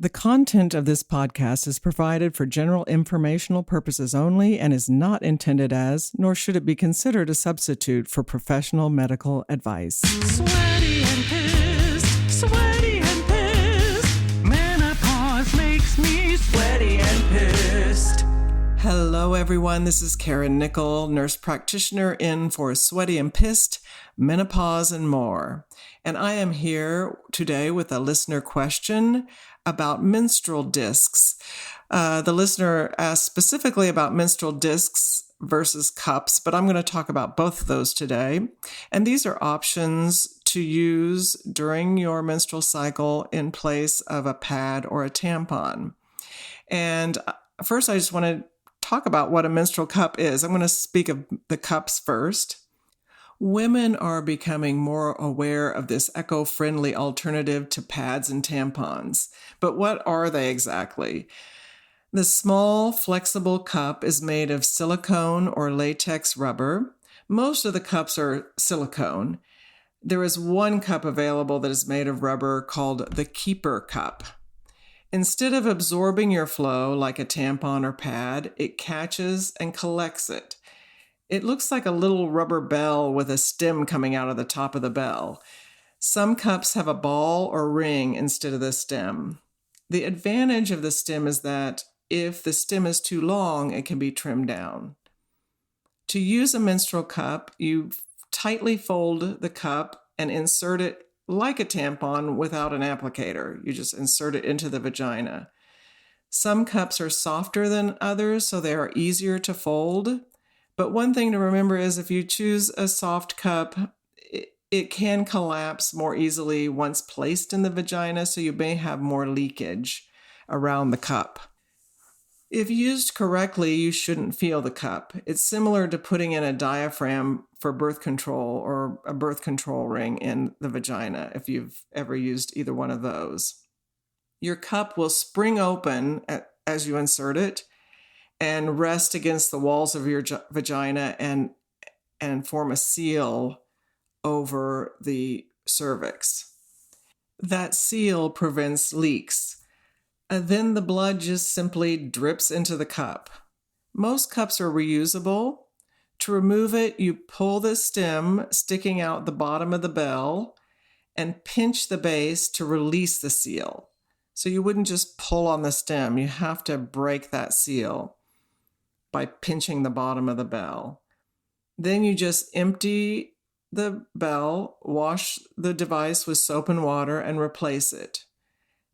The content of this podcast is provided for general informational purposes only and is not intended as, nor should it be considered a substitute for professional medical advice. Sweaty and pissed, menopause makes me sweaty and pissed. Hello, everyone. This is Karen Nickel, nurse practitioner in for Sweaty and Pissed, Menopause, and More. And I am here today with a listener question about menstrual discs. The listener asked specifically about menstrual discs versus cups, but I'm going to talk about both of those today. And these are options to use during your menstrual cycle in place of a pad or a tampon. And first, I just want to talk about what a menstrual cup is. I'm going to speak of the cups first. Women are becoming more aware of this eco-friendly alternative to pads and tampons. But what are they exactly? The small, flexible cup is made of silicone or latex rubber. Most of the cups are silicone. There is one cup available that is made of rubber called the Keeper Cup. Instead of absorbing your flow like a tampon or pad, it catches and collects it. It looks like a little rubber bell with a stem coming out of the top of the bell. Some cups have a ball or ring instead of the stem. The advantage of the stem is that if the stem is too long, it can be trimmed down. To use a menstrual cup, you tightly fold the cup and insert it like a tampon without an applicator. You just insert it into the vagina. Some cups are softer than others, so they are easier to fold. But one thing to remember is if you choose a soft cup, it can collapse more easily once placed in the vagina, so you may have more leakage around the cup. If used correctly, you shouldn't feel the cup. It's similar to putting in a diaphragm for birth control or a birth control ring in the vagina, if you've ever used either one of those. Your cup will spring open as you insert it and rest against the walls of your vagina and form a seal over the cervix. That seal prevents leaks. Then the blood just simply drips into the cup. Most cups are reusable. To remove it, you pull the stem sticking out the bottom of the bell and pinch the base to release the seal. So you wouldn't just pull on the stem. You have to break that seal by pinching the bottom of the bell. Then you just empty the bell, wash the device with soap and water, and replace it.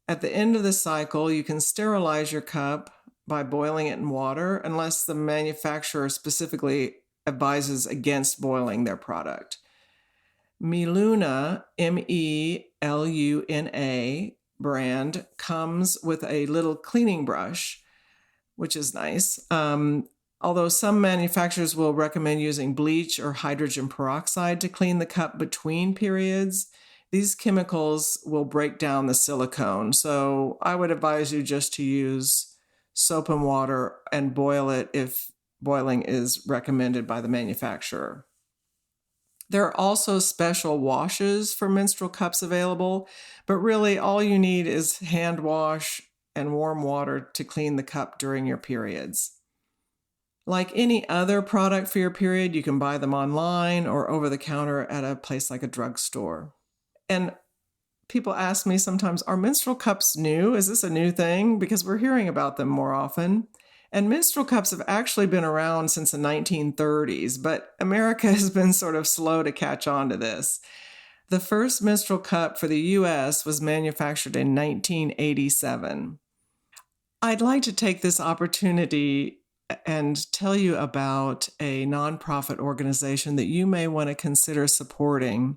At the end of the cycle, you can sterilize your cup by boiling it in water, unless the manufacturer specifically advises against boiling their product. Meluna, Meluna brand comes with a little cleaning brush, which is nice. Although some manufacturers will recommend using bleach or hydrogen peroxide to clean the cup between periods, these chemicals will break down the silicone. So I would advise you just to use soap and water and boil it if boiling is recommended by the manufacturer. There are also special washes for menstrual cups available, but really all you need is hand wash and warm water to clean the cup during your periods. Like any other product for your period, you can buy them online or over the counter at a place like a drugstore. And people ask me sometimes, are menstrual cups new? Is this a new thing? Because we're hearing about them more often. And menstrual cups have actually been around since the 1930s, but America has been sort of slow to catch on to this. The first menstrual cup for the U.S. was manufactured in 1987. I'd like to take this opportunity and tell you about a nonprofit organization that you may want to consider supporting.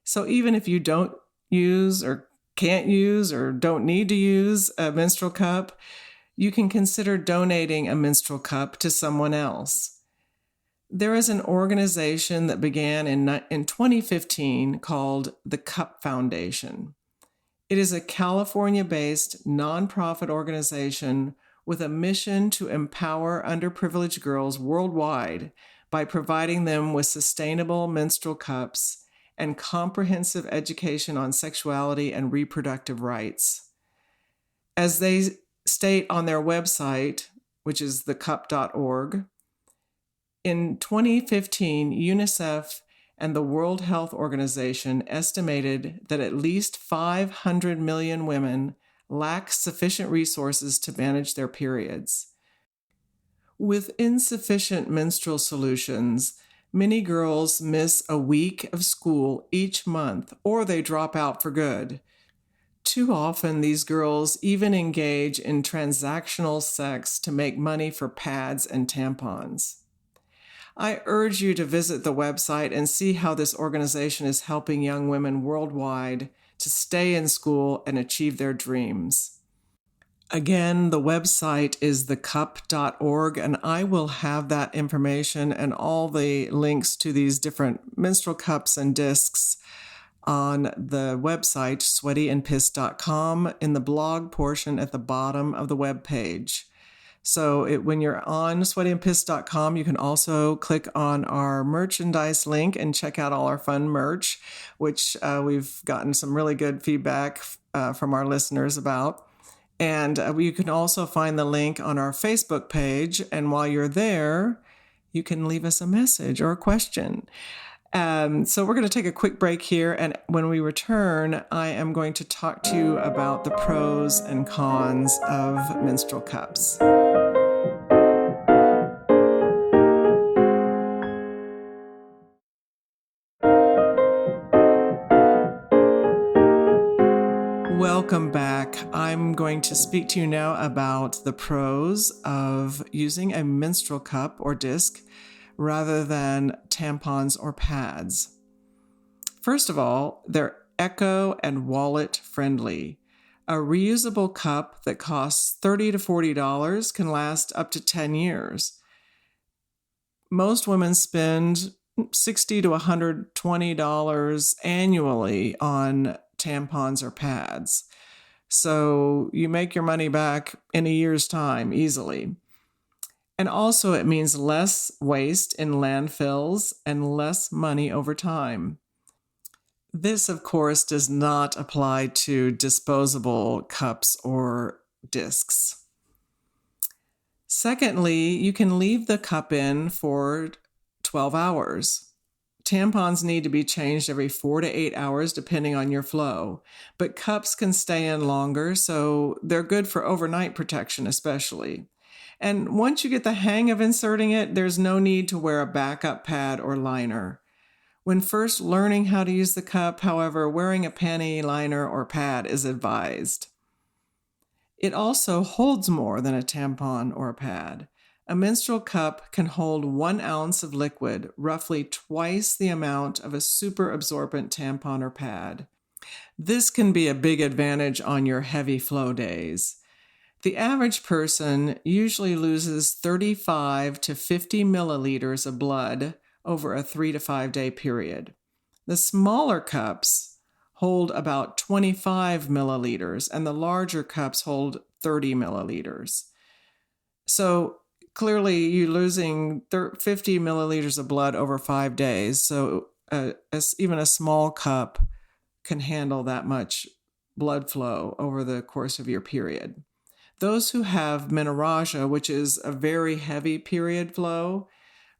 So even if you don't use or can't use or don't need to use a menstrual cup, you can consider donating a menstrual cup to someone else. There is an organization that began in 2015 called the Cup Foundation. It is a California-based nonprofit organization with a mission to empower underprivileged girls worldwide by providing them with sustainable menstrual cups and comprehensive education on sexuality and reproductive rights. As they state on their website, which is thecup.org, in 2015, UNICEF and the World Health Organization estimated that at least 500 million women lack sufficient resources to manage their periods. With insufficient menstrual solutions, many girls miss a week of school each month, or they drop out for good. Too often, these girls even engage in transactional sex to make money for pads and tampons. I urge you to visit the website and see how this organization is helping young women worldwide to stay in school and achieve their dreams. Again, the website is thecup.org, and I will have that information and all the links to these different menstrual cups and discs on the website, sweatyandpissed.com, in the blog portion at the bottom of the web page. So when you're on sweatyandpissed.com, you can also click on our merchandise link and check out all our fun merch, which we've gotten some really good feedback from our listeners about. And you can also find the link on our Facebook page. And while you're there, you can leave us a message or a question. So we're going to take a quick break here. And when we return, I am going to talk to you about the pros and cons of menstrual cups. Welcome back. I'm going to speak to you now about the pros of using a menstrual cup or disc rather than tampons or pads. First of all, they're eco and wallet friendly. A reusable cup that costs $30 to $40 can last up to 10 years. Most women spend $60 to $120 annually on tampons or pads. So you make your money back in a year's time easily. And also it means less waste in landfills and less money over time. This, of course, does not apply to disposable cups or discs. Secondly, you can leave the cup in for 12 hours. Tampons need to be changed every 4 to 8 hours depending on your flow, but cups can stay in longer, so they're good for overnight protection especially. And once you get the hang of inserting it, there's no need to wear a backup pad or liner. When first learning how to use the cup, however, wearing a panty liner or pad is advised. It also holds more than a tampon or a pad. A menstrual cup can hold 1 ounce of liquid, roughly twice the amount of a super absorbent tampon or pad. This can be a big advantage on your heavy flow days. The average person usually loses 35 to 50 milliliters of blood over a 3 to 5 day period. The smaller cups hold about 25 milliliters, and the larger cups hold 30 milliliters. So clearly, you're losing 50 milliliters of blood over 5 days. So even a small cup can handle that much blood flow over the course of your period. Those who have menorrhagia, which is a very heavy period flow,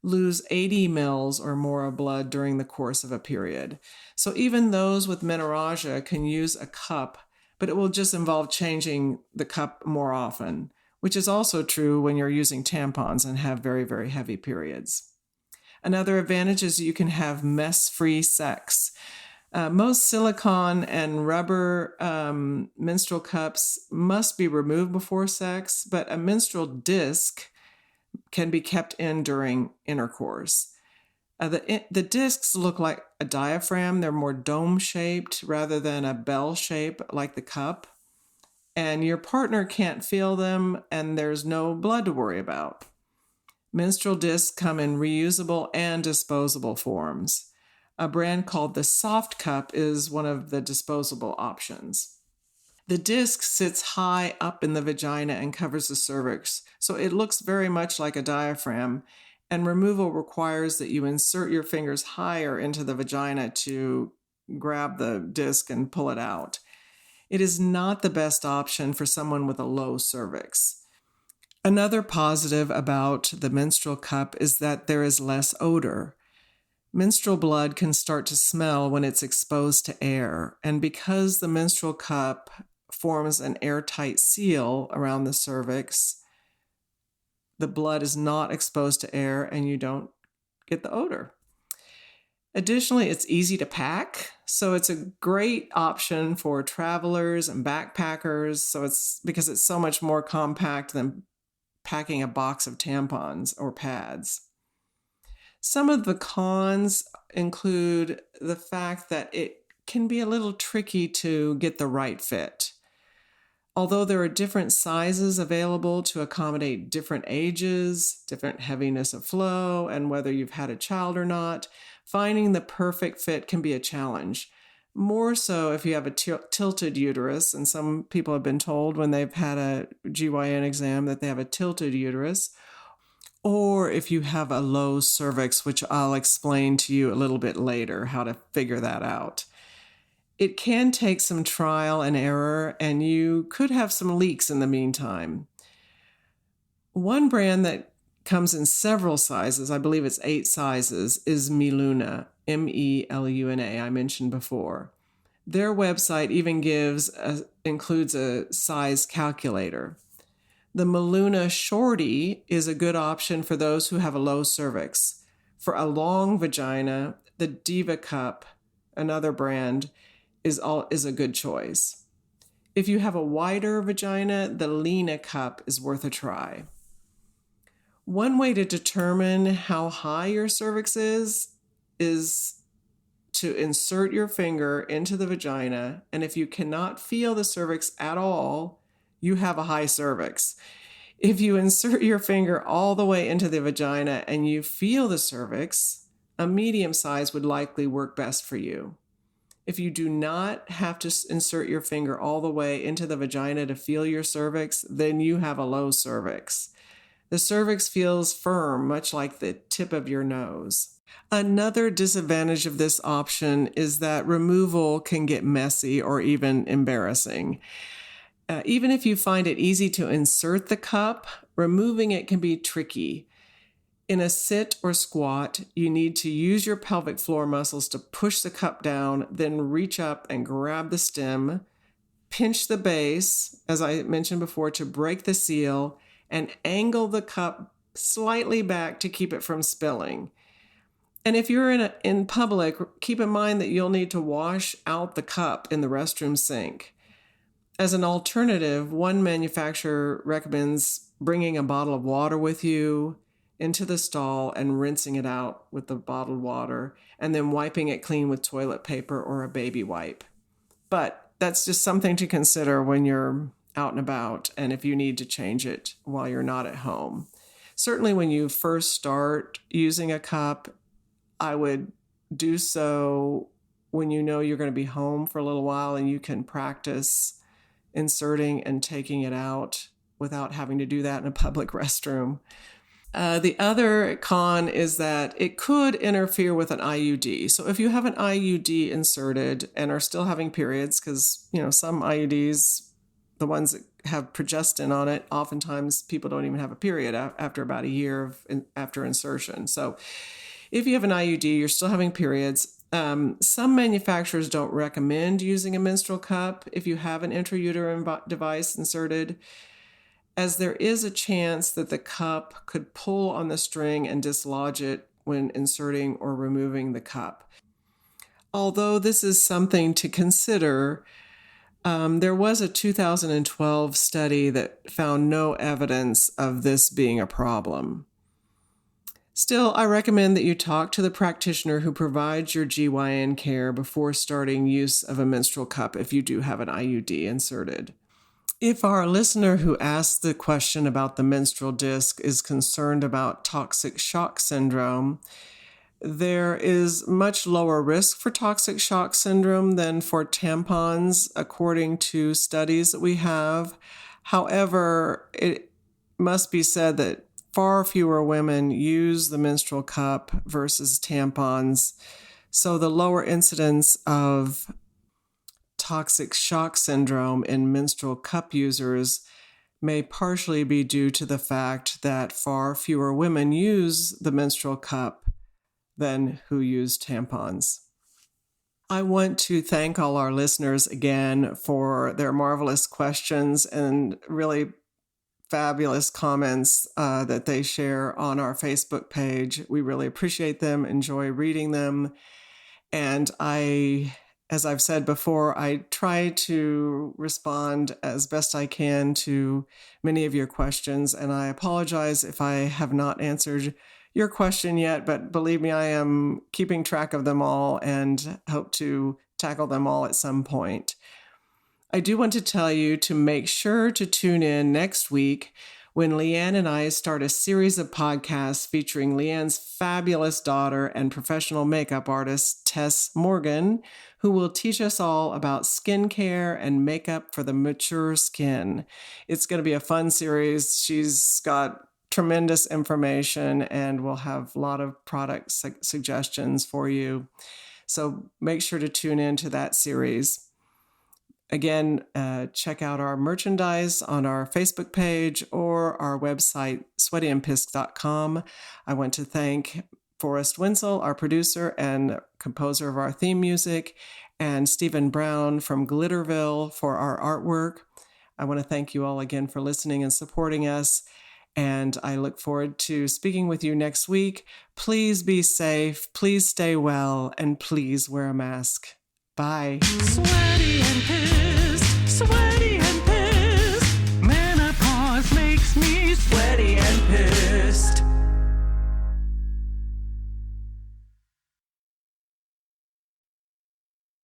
lose 80 mils or more of blood during the course of a period. So even those with menorrhagia can use a cup, but it will just involve changing the cup more often, which is also true when you're using tampons and have very, very heavy periods. Another advantage is you can have mess-free sex. Most silicone and rubber menstrual cups must be removed before sex, but a menstrual disc can be kept in during intercourse. The discs look like a diaphragm. They're more dome-shaped rather than a bell shape like the cup. And your partner can't feel them, and there's no blood to worry about. Menstrual discs come in reusable and disposable forms. A brand called the Soft Cup is one of the disposable options. The disc sits high up in the vagina and covers the cervix, so it looks very much like a diaphragm, and removal requires that you insert your fingers higher into the vagina to grab the disc and pull it out. It is not the best option for someone with a low cervix. Another positive about the menstrual cup is that there is less odor. Menstrual blood can start to smell when it's exposed to air, and because the menstrual cup forms an airtight seal around the cervix, the blood is not exposed to air and you don't get the odor. Additionally, it's easy to pack, so it's a great option for travelers and backpackers. So it's because it's so much more compact than packing a box of tampons or pads. Some of the cons include the fact that it can be a little tricky to get the right fit. Although there are different sizes available to accommodate different ages, different heaviness of flow, and whether you've had a child or not, finding the perfect fit can be a challenge. More so if you have a tilted uterus, and some people have been told when they've had a GYN exam that they have a tilted uterus, or if you have a low cervix, which I'll explain to you a little bit later how to figure that out. It can take some trial and error, and you could have some leaks in the meantime. One brand that comes in several sizes, I believe it's 8 sizes, is Meluna, Meluna, I mentioned before. Their website even includes a size calculator. The Meluna Shorty is a good option for those who have a low cervix. For a long vagina, the Diva Cup, another brand, is a good choice. If you have a wider vagina, the Lena Cup is worth a try. One way to determine how high your cervix is to insert your finger into the vagina, and if you cannot feel the cervix at all, you have a high cervix. If you insert your finger all the way into the vagina and you feel the cervix, a medium size would likely work best for you. If you do not have to insert your finger all the way into the vagina to feel your cervix, then you have a low cervix. The cervix feels firm, much like the tip of your nose. Another disadvantage of this option is that removal can get messy or even embarrassing. Even if you find it easy to insert the cup, removing it can be tricky. In a sit or squat, you need to use your pelvic floor muscles to push the cup down, then reach up and grab the stem, pinch the base, as I mentioned before, to break the seal, and angle the cup slightly back to keep it from spilling. And if you're in public, keep in mind that you'll need to wash out the cup in the restroom sink. As an alternative, one manufacturer recommends bringing a bottle of water with you into the stall and rinsing it out with the bottled water, and then wiping it clean with toilet paper or a baby wipe. But that's just something to consider when you're out and about, and if you need to change it while you're not at home. Certainly when you first start using a cup, I would do so when you know you're going to be home for a little while and you can practice inserting and taking it out without having to do that in a public restroom. The other con is that it could interfere with an IUD. So if you have an IUD inserted and are still having periods, because some IUDs, the ones that have progestin on it, oftentimes people don't even have a period after about a year after insertion. So if you have an IUD, you're still having periods. Some manufacturers don't recommend using a menstrual cup if you have an intrauterine device inserted, as there is a chance that the cup could pull on the string and dislodge it when inserting or removing the cup. Although this is something to consider, there was a 2012 study that found no evidence of this being a problem. Still, I recommend that you talk to the practitioner who provides your GYN care before starting use of a menstrual cup if you do have an IUD inserted. If our listener who asked the question about the menstrual disc is concerned about toxic shock syndrome, there is much lower risk for toxic shock syndrome than for tampons, according to studies that we have. However, it must be said that far fewer women use the menstrual cup versus tampons, so the lower incidence of toxic shock syndrome in menstrual cup users may partially be due to the fact that far fewer women use the menstrual cup than who use tampons. I want to thank all our listeners again for their marvelous questions and really fabulous comments that they share on our Facebook page. We really appreciate them, enjoy reading them. And as I've said before, I try to respond as best I can to many of your questions. And I apologize if I have not answered your question yet, but believe me, I am keeping track of them all and hope to tackle them all at some point. I do want to tell you to make sure to tune in next week when Leanne and I start a series of podcasts featuring Leanne's fabulous daughter and professional makeup artist, Tess Morgan, who will teach us all about skincare and makeup for the mature skin. It's going to be a fun series. She's got tremendous information and we'll have a lot of product suggestions for you. So make sure to tune into that series. Again, check out our merchandise on our Facebook page or our website, sweatyandpissed.com. I want to thank Forrest Winsel, our producer and composer of our theme music, and Stephen Brown from Glitterville for our artwork. I want to thank you all again for listening and supporting us, and I look forward to speaking with you next week. Please be safe, please stay well, and please wear a mask. Bye. Sweaty and pissed.